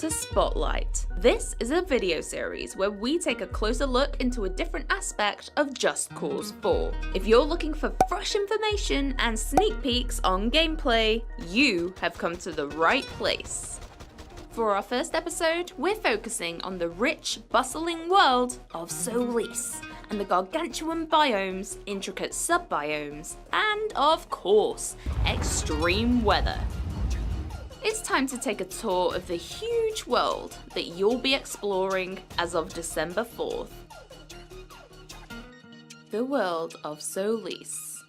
to Spotlight. This is a video series where we take a closer look into a different aspect of Just Cause 4. If you're looking for fresh information and sneak peeks on gameplay, you have come to the right place. For our first episode, we're focusing on the rich, bustling world of Solis, and the gargantuan biomes, intricate sub-biomes, and of course, extreme weather. It's time to take a tour of the huge world that you'll be exploring as of December 4th. The world of Solis.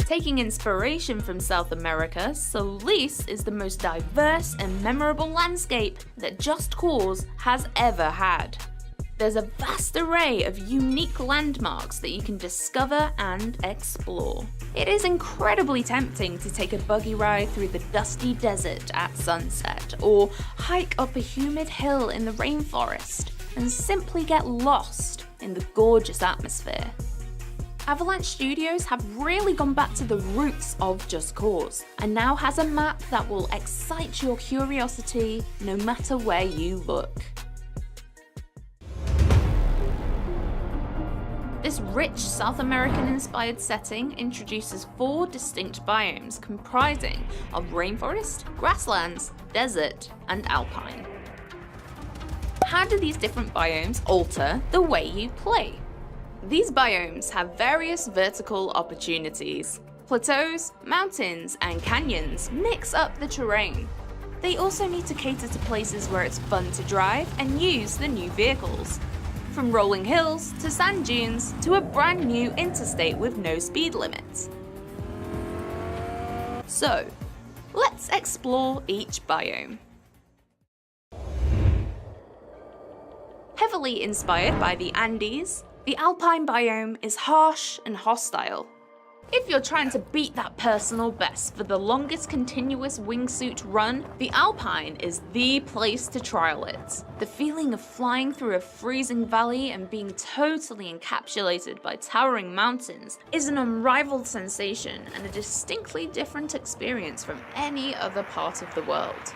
Taking inspiration from South America, Solis is the most diverse and memorable landscape that Just Cause has ever had. There's a vast array of unique landmarks that you can discover and explore. It is incredibly tempting to take a buggy ride through the dusty desert at sunset, or hike up a humid hill in the rainforest, and simply get lost in the gorgeous atmosphere. Avalanche Studios have really gone back to the roots of Just Cause, and now has a map that will excite your curiosity no matter where you look. This rich South American-inspired setting introduces 4 distinct biomes comprising of rainforest, grasslands, desert, and alpine. How do these different biomes alter the way you play? These biomes have various vertical opportunities. Plateaus, mountains, and canyons mix up the terrain. They also need to cater to places where it's fun to drive and use the new vehicles. From rolling hills to sand dunes to a brand new interstate with no speed limits. So, let's explore each biome. Heavily inspired by the Andes, the alpine biome is harsh and hostile. If you're trying to beat that personal best for the longest continuous wingsuit run, the Alpine is the place to trial it. The feeling of flying through a freezing valley and being totally encapsulated by towering mountains is an unrivaled sensation and a distinctly different experience from any other part of the world.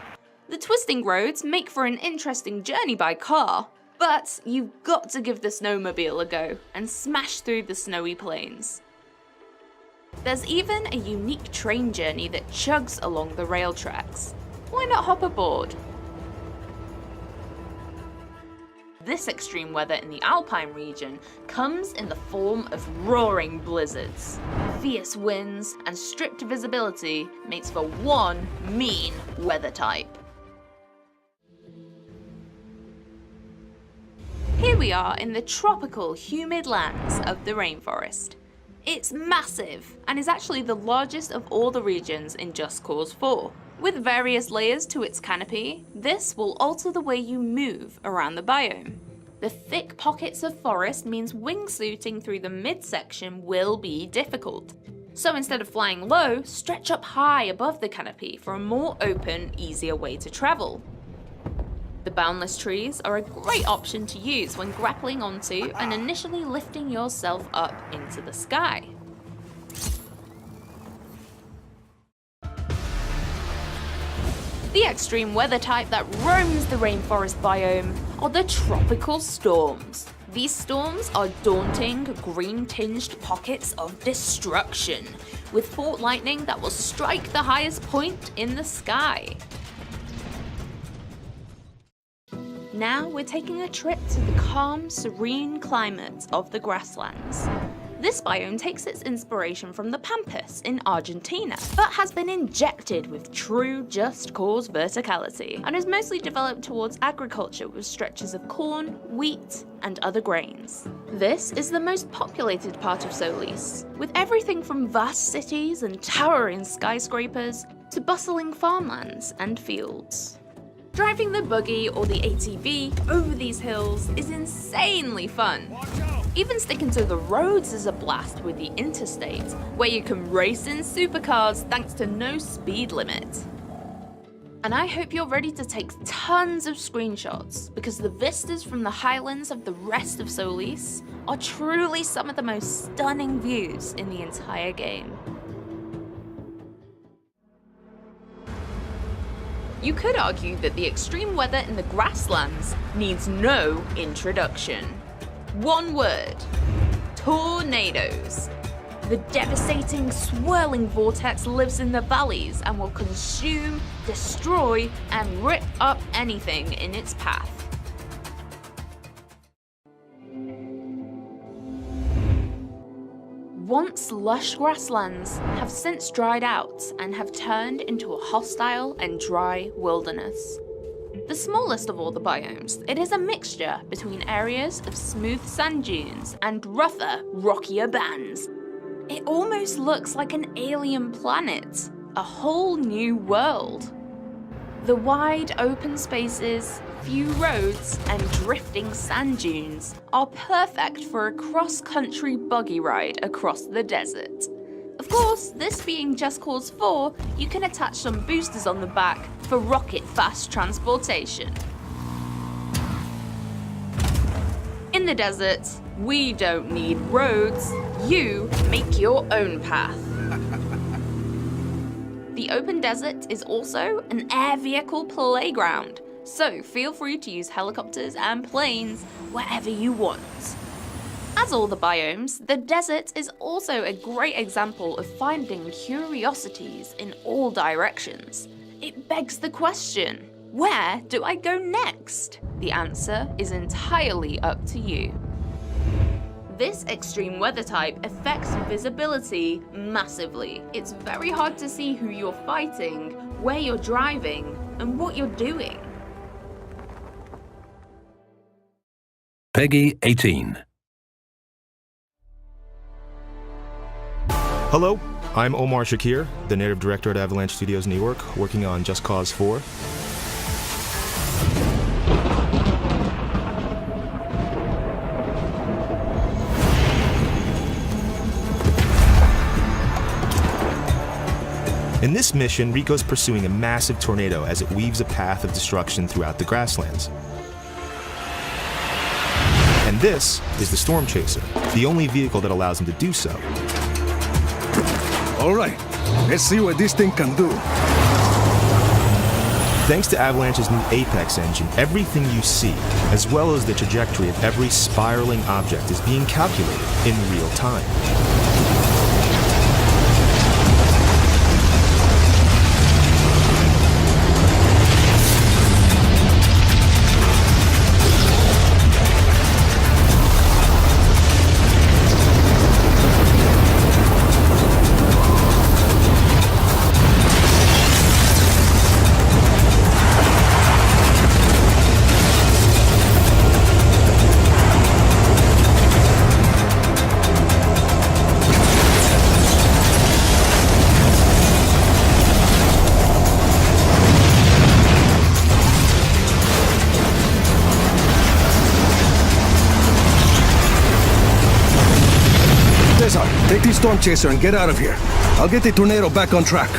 The twisting roads make for an interesting journey by car, but you've got to give the snowmobile a go and smash through the snowy plains. There's even a unique train journey that chugs along the rail tracks. Why not hop aboard? This extreme weather in the Alpine region comes in the form of roaring blizzards. Fierce winds and stripped visibility makes for one mean weather type. Here we are in the tropical, humid lands of the rainforest. It's massive, and is actually the largest of all the regions in Just Cause 4. With various layers to its canopy, this will alter the way you move around the biome. The thick pockets of forest means wingsuiting through the midsection will be difficult. So instead of flying low, stretch up high above the canopy for a more open, easier way to travel. The boundless trees are a great option to use when grappling onto and initially lifting yourself up into the sky. The extreme weather type that roams the rainforest biome are the tropical storms. These storms are daunting, green-tinged pockets of destruction, with fault lightning that will strike the highest point in the sky. Now we're taking a trip to the calm, serene climate of the grasslands. This biome takes its inspiration from the Pampas in Argentina, but has been injected with true Just Cause verticality, and is mostly developed towards agriculture with stretches of corn, wheat, and other grains. This is the most populated part of Solis, with everything from vast cities and towering skyscrapers to bustling farmlands and fields. Driving the buggy or the ATV over these hills is insanely fun. Even sticking to the roads is a blast with the interstate, where you can race in supercars thanks to no speed limit. And I hope you're ready to take tons of screenshots, because the vistas from the highlands of the rest of Solis are truly some of the most stunning views in the entire game. You could argue that the extreme weather in the grasslands needs no introduction. One word: tornadoes. The devastating, swirling vortex lives in the valleys and will consume, destroy, and rip up anything in its path. Once lush grasslands have since dried out and have turned into a hostile and dry wilderness. The smallest of all the biomes, it is a mixture between areas of smooth sand dunes and rougher, rockier bands. It almost looks like an alien planet, a whole new world. The wide open spaces, few roads, and drifting sand dunes are perfect for a cross-country buggy ride across the desert. Of course, this being Just Cause 4, you can attach some boosters on the back for rocket-fast transportation. In the desert, we don't need roads, you make your own path. The open desert is also an air vehicle playground, so feel free to use helicopters and planes wherever you want. As all the biomes, the desert is also a great example of finding curiosities in all directions. It begs the question, where do I go next? The answer is entirely up to you. This extreme weather type affects visibility massively. It's very hard to see who you're fighting, where you're driving, and what you're doing. Peggy 18. Hello, I'm Omar Shakir, the narrative director at Avalanche Studios New York, working on Just Cause 4. In this mission, Rico's pursuing a massive tornado as it weaves a path of destruction throughout the grasslands. And this is the Storm Chaser, the only vehicle that allows him to do so. All right, let's see what this thing can do. Thanks to Avalanche's new Apex engine, everything you see, as well as the trajectory of every spiraling object, is being calculated in real time. Take the Storm Chaser and get out of here. I'll get the tornado back on track.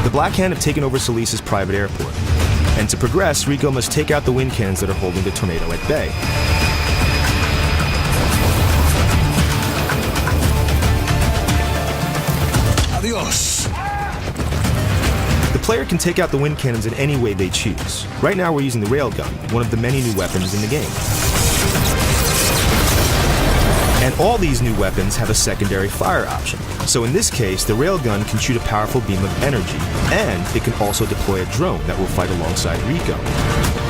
The Black Hand have taken over Solis's private airport. And to progress, Rico must take out the wind cannons that are holding the tornado at bay. Adios. The player can take out the wind cannons in any way they choose. Right now we're using the railgun, one of the many new weapons in the game. And all these new weapons have a secondary fire option. So in this case, the railgun can shoot a powerful beam of energy, and it can also deploy a drone that will fight alongside Rico.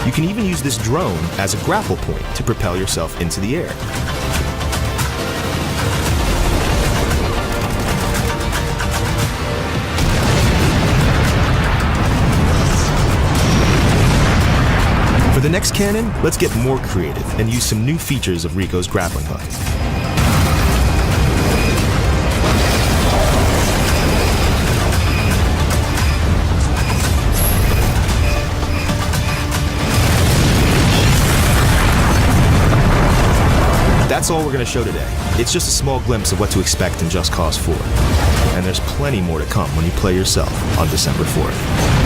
You can even use this drone as a grapple point to propel yourself into the air. For the next cannon, let's get more creative and use some new features of Rico's grappling hook. That's all we're going to show today. It's just a small glimpse of what to expect in Just Cause 4. And there's plenty more to come when you play yourself on December 4th.